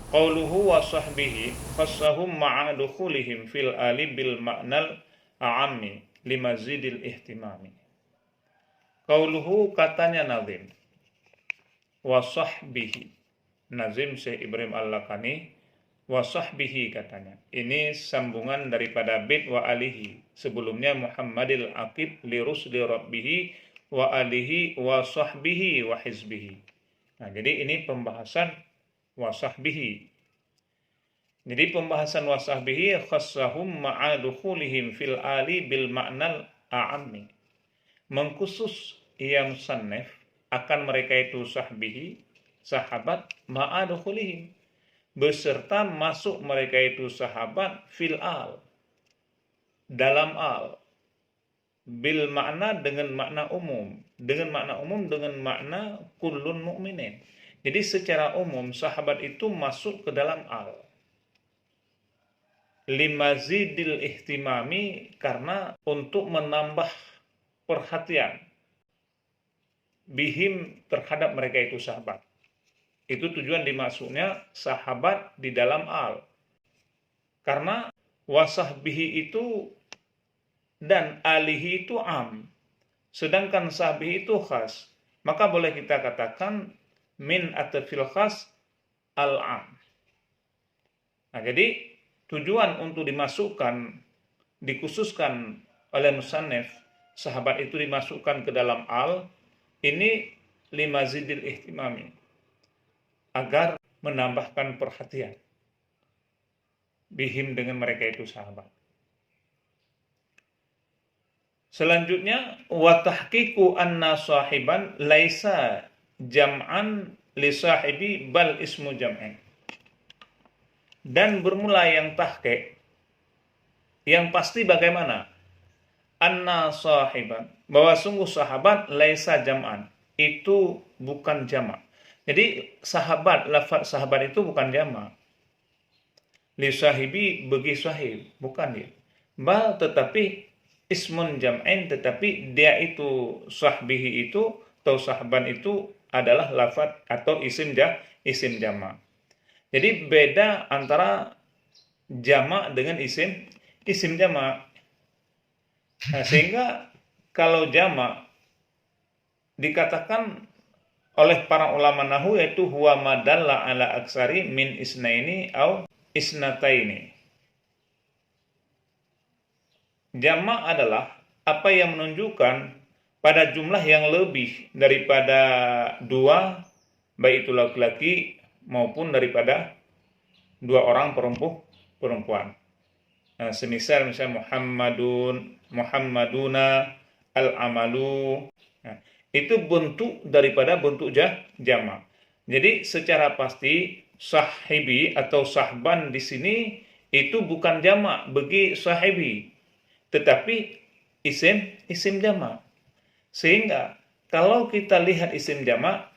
Qauluhu wa sahbihi khassahum ma'a dukhulihim fil ali bil ma'nal a'ammi limazidil ihtimami. Qauluhu katanya nazim wa sahbihi. Nazim Syekh Ibrahim Al-Lakani wa sahbihi katanya. Ini sambungan daripada bait wa alihi. Sebelumnya Muhammadil Aqib li rusli rabbihi wa alihi wa sahbihi wa hizbihi. Nah, jadi ini pembahasan wa sahbihi. Jadi pembahasan wa sahbihi khassahum ma'a dukhulihim fil ali bil ma'nal a'ammi. Mengkhusus ia musannif akan mereka itu sahbihi, sahabat, ma'a dukhulihim, beserta masuk mereka itu sahabat fil al, dalam al, bil makna dengan makna umum, dengan makna kullun mu'minin. Jadi secara umum sahabat itu masuk ke dalam al, limazidil ihtimami, karena untuk menambah perhatian bihim terhadap mereka itu sahabat. Itu tujuan dimasuknya sahabat di dalam al. Karena wasahbihi itu dan alihi itu am, sedangkan sahbihi itu khas. Maka boleh kita katakan min atfil khas al-am. Nah, jadi tujuan untuk dikhususkan oleh musannif sahabat itu dimasukkan ke dalam al, ini limazidil ihtimami, agar menambahkan perhatian bihim dengan mereka itu sahabat. Selanjutnya wa tahqiqu anna sahiban laisa jam'an li sahibi bal ismu jam'in. Dan bermula yang tahqiq, yang pasti bagaimana? Anna sahiban, bahwa sungguh sahabat laisa jam'an, itu bukan jamak. Jadi sahabat, lafaz sahabat itu bukan jamak. Li sahibi bagi sahib, bukan dia. Bal tetapi ismun jam'in, tetapi dia itu sahbihi itu atau sahaban itu adalah lafaz atau isim jamak. Jadi beda antara jamak dengan isim jamak. Nah, sehingga kalau jamak dikatakan oleh para ulama nahwu yaitu huwa madalla ala aksari min isnaini au isnataini. Jamak adalah apa yang menunjukkan pada jumlah yang lebih daripada dua, baik itu laki-laki maupun daripada dua orang perempuan. Nah, semisal Muhammaduna, al-amalu. Nah, itu bentuk daripada bentuk jamak. Jadi secara pasti sahibi atau sahban di sini itu bukan jamak bagi sahibi, tetapi isim jamak. Sehingga kalau kita lihat isim jamak,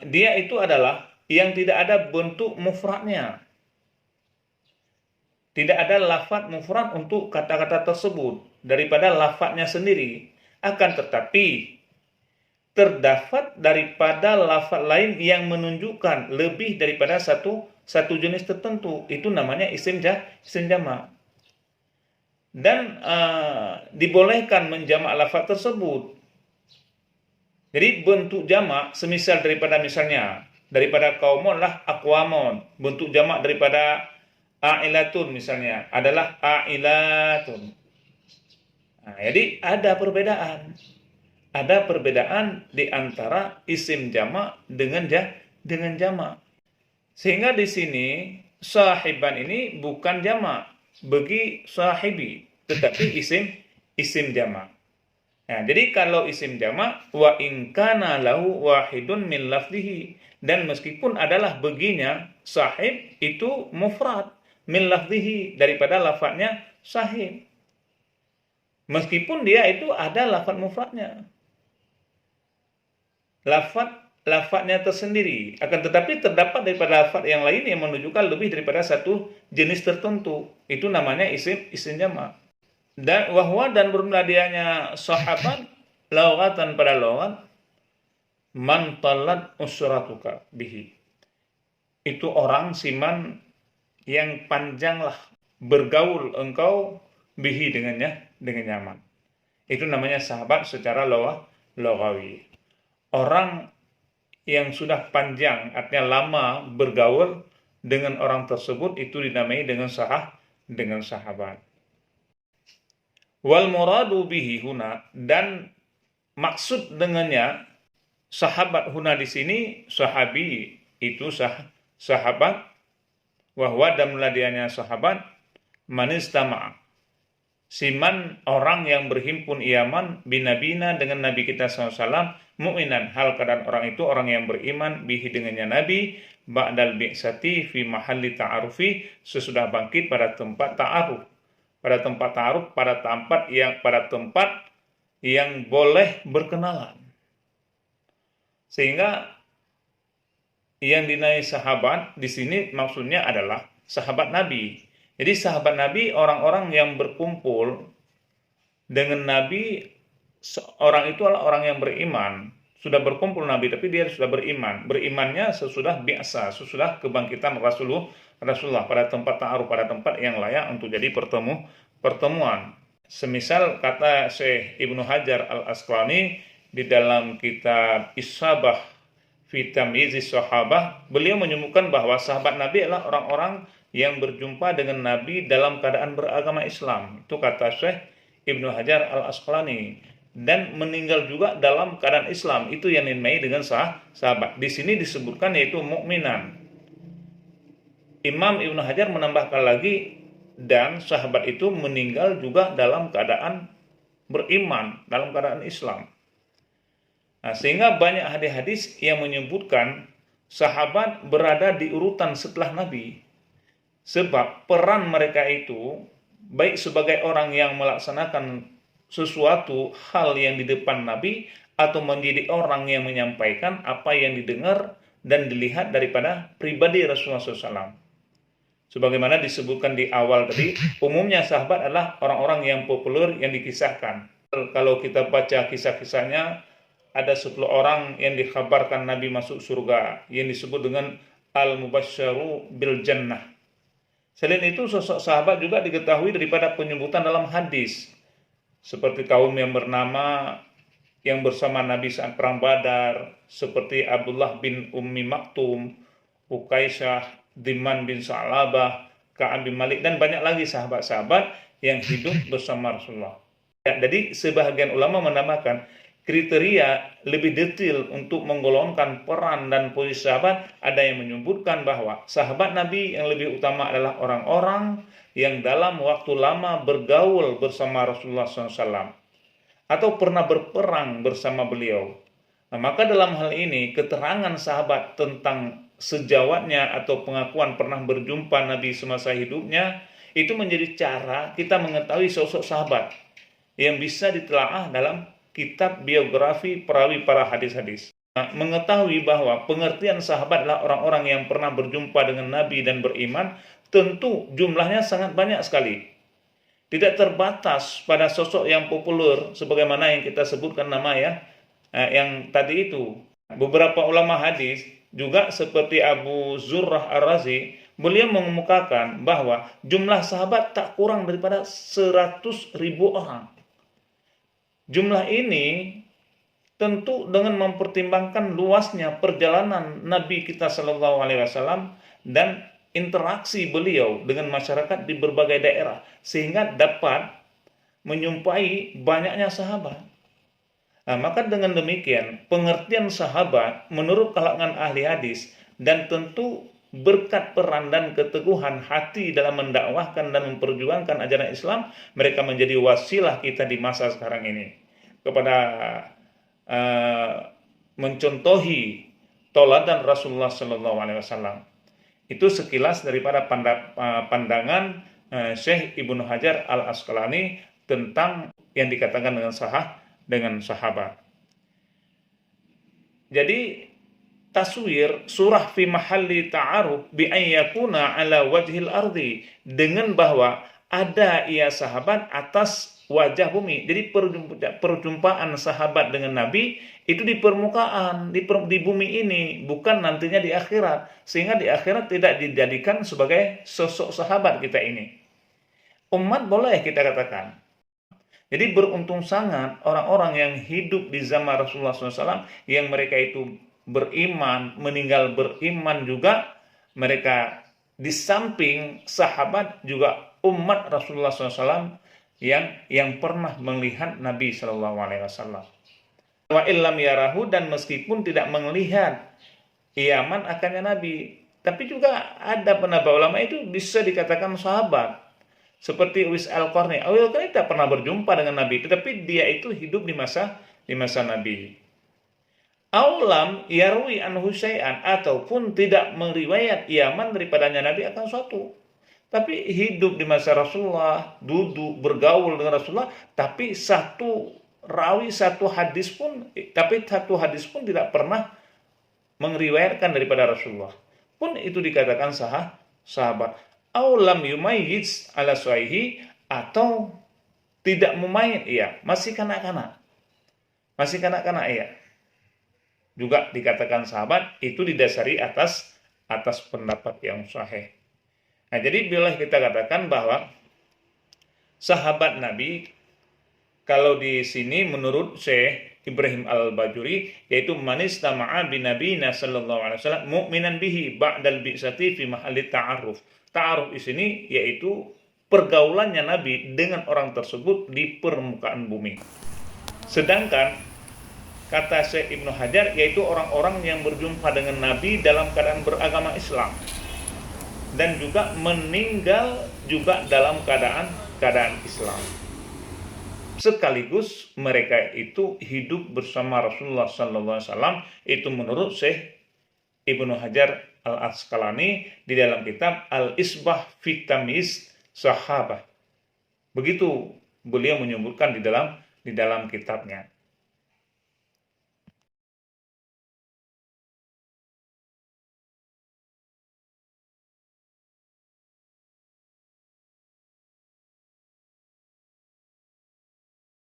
dia itu adalah yang tidak ada bentuk mufradnya. Tidak ada lafaz mufrad untuk kata-kata tersebut daripada lafaznya sendiri. Akan tetapi terdapat daripada lafaz lain yang menunjukkan lebih daripada satu jenis tertentu. Itu namanya isim jamak. Dan dibolehkan menjamak lafaz tersebut. Jadi bentuk jamak semisal daripada kaumun lah aqwamun. Bentuk jamak daripada a'ilatun misalnya adalah a'ilatun. Nah, jadi ada perbedaan. Ada perbedaan di antara isim jamak dengan jamak. Sehingga di sini sahiban ini bukan jamak bagi sahibi, tetapi isim jamak. Nah, jadi kalau isim jamak wa in kana lahu wahidun min lafzihi, dan meskipun adalah baginya sahib itu mufrad min lafzihi daripada lafadznya sahib. Meskipun dia itu ada lafaz mufradnya. Lafadznya tersendiri, akan tetapi terdapat daripada lafaz yang lain yang menunjukkan lebih daripada satu jenis tertentu. Itu namanya isim jamak. Dan wahwa dan bermula dianya sahabat lawatan pada lawat man talat usratuka bihi. itu orang siman yang panjanglah bergaul engkau bihi dengannya dengan nyaman. Itu namanya sahabat secara logawi. Orang yang sudah panjang, artinya lama bergaul dengan orang tersebut, itu dinamai dengan sahabat. Wal muradu bihi huna, dan maksud dengannya sahabat huna di sini, sahabi itu sahabat, wahwa dan meladiannya sahabat, manistama, siman orang yang berhimpun iaman binabina dengan Nabi kita SAW, mu'minan hal keadaan orang itu orang yang beriman bihi dengannya Nabi, ba'dal bi'sati fi mahalli ta'arufi, sesudah bangkit pada tempat ta'aruf, pada tempat yang boleh berkenalan. Sehingga yang dinamai sahabat di sini maksudnya adalah sahabat Nabi. Jadi sahabat Nabi orang-orang yang berkumpul dengan Nabi, orang itu adalah orang yang beriman. Sudah berkumpul Nabi tapi dia sudah beriman. Berimannya sesudah biasa, sesudah kebangkitan Rasulullah pada tempat ta'aruf, pada tempat yang layak untuk jadi pertemuan. Semisal kata Syekh Ibnu Hajar Al-Asqalani di dalam kitab Isabah fi Tamyizis Sahabah, beliau menyebutkan bahwa sahabat Nabi adalah orang-orang yang berjumpa dengan Nabi dalam keadaan beragama Islam. Itu kata Syekh Ibnu Hajar Al-Asqalani. Dan meninggal juga dalam keadaan Islam. Itu yang dinamai dengan sahabat. Di sini disebutkan yaitu mukminan. Imam Ibnu Hajar menambahkan lagi, dan sahabat itu meninggal juga dalam keadaan beriman, dalam keadaan Islam. Nah, sehingga banyak hadis-hadis yang menyebutkan sahabat berada di urutan setelah Nabi. Sebab peran mereka itu, baik sebagai orang yang melaksanakan sesuatu hal yang di depan Nabi, atau menjadi orang yang menyampaikan apa yang didengar dan dilihat daripada pribadi Rasulullah SAW. Sebagaimana disebutkan di awal tadi, umumnya sahabat adalah orang-orang yang populer yang dikisahkan. Kalau kita baca kisah-kisahnya, ada 10 orang yang dikhabarkan Nabi masuk surga, yang disebut dengan al-mubasyaru bil jannah. Selain itu, sosok sahabat juga diketahui daripada penyebutan dalam hadis, seperti kaum yang bernama yang bersama Nabi saat perang Badar, seperti Abdullah bin Ummi Maktum, Uqaisyah, Diman bin Sa'labah, Ka'ab bin Malik, dan banyak lagi sahabat-sahabat yang hidup bersama Rasulullah. Ya, jadi sebahagian ulama menambahkan kriteria lebih detail untuk menggolongkan peran dan posisi sahabat. Ada yang menyebutkan bahwa sahabat Nabi yang lebih utama adalah orang-orang yang dalam waktu lama bergaul bersama Rasulullah SAW atau pernah berperang bersama beliau. Nah, maka dalam hal ini keterangan sahabat tentang sejawatnya atau pengakuan pernah berjumpa Nabi semasa hidupnya, itu menjadi cara kita mengetahui sosok sahabat yang bisa ditelaah dalam kitab biografi perawi para hadis-hadis. Nah, mengetahui bahwa pengertian sahabat adalah orang-orang yang pernah berjumpa dengan Nabi dan beriman, tentu jumlahnya sangat banyak sekali. Tidak terbatas pada sosok yang populer sebagaimana yang kita sebutkan nama yang tadi itu. Beberapa ulama hadis juga seperti Abu Zurrah Ar-Razi, beliau mengemukakan bahwa jumlah sahabat tak kurang daripada 100.000 orang. Jumlah ini tentu dengan mempertimbangkan luasnya perjalanan Nabi kita Shallallahu Alaihi Wasallam dan interaksi beliau dengan masyarakat di berbagai daerah, sehingga dapat menyumpai banyaknya sahabat. Nah, maka dengan demikian pengertian sahabat menurut kalangan ahli hadis, dan tentu berkat peran dan keteguhan hati dalam mendakwahkan dan memperjuangkan ajaran Islam, mereka menjadi wasilah kita di masa sekarang ini kepada mencontohi teladan Rasulullah Sallallahu Alaihi Wasallam. Itu sekilas daripada pandangan Syekh Ibnu Hajar Al-Asqalani tentang yang dikatakan dengan sahabat. Jadi taswir surah fi mahalli ta'aruf bi an yakuna ala wajhil ardi, dengan bahwa ada ia sahabat atas wajah bumi. Jadi perjumpaan sahabat dengan Nabi itu di permukaan, di bumi ini, bukan nantinya di akhirat. Sehingga di akhirat tidak dijadikan sebagai sosok sahabat kita ini. Umat boleh kita katakan. Jadi beruntung sangat orang-orang yang hidup di zaman Rasulullah SAW, yang mereka itu beriman, meninggal beriman juga, mereka di samping sahabat juga umat Rasulullah SAW yang pernah melihat Nabi SAW. Wa illam yarahu, dan meskipun tidak melihat iaman akannya Nabi, tapi juga ada pendapat ulama itu bisa dikatakan sahabat. Seperti Uwais Al-Qarni. Uwais Al-Qarni tidak pernah berjumpa dengan Nabi, tetapi dia itu hidup di masa Nabi. Aulam yarwi anhu syai'an, ataupun tidak meriwayat iaman daripadanya Nabi akan suatu, tapi hidup di masa Rasulullah, duduk bergaul dengan Rasulullah, tapi satu hadis pun tidak pernah meriwayatkan daripada Rasulullah, pun itu dikatakan sahabat. Aulam yumayyiz ala suaihi, atau tidak memain, masih kanak-kanak juga dikatakan sahabat. Itu didasari atas pendapat yang sahih. Nah, jadi bila kita katakan bahwa sahabat Nabi, kalau di sini menurut Syekh Ibrahim Al-Bajuri, yaitu manis tama'a bin nabiyina sallallahu alaihi wasallam mu'minan bihi ba'dal bi'sati fi mahalli ta'aruf. Ta'aruf di sini yaitu pergaulannya Nabi dengan orang tersebut di permukaan bumi. Sedangkan kata Syekh Ibnu Hajar, yaitu orang-orang yang berjumpa dengan Nabi dalam keadaan beragama Islam dan juga meninggal juga dalam keadaan Islam. Sekaligus mereka itu hidup bersama Rasulullah SAW. Itu menurut Syekh Ibnu Hajar Al-Asqalani di dalam kitab Al-Isbah fi Tamyiz Sahabah. Begitu beliau menyebutkan di dalam kitabnya.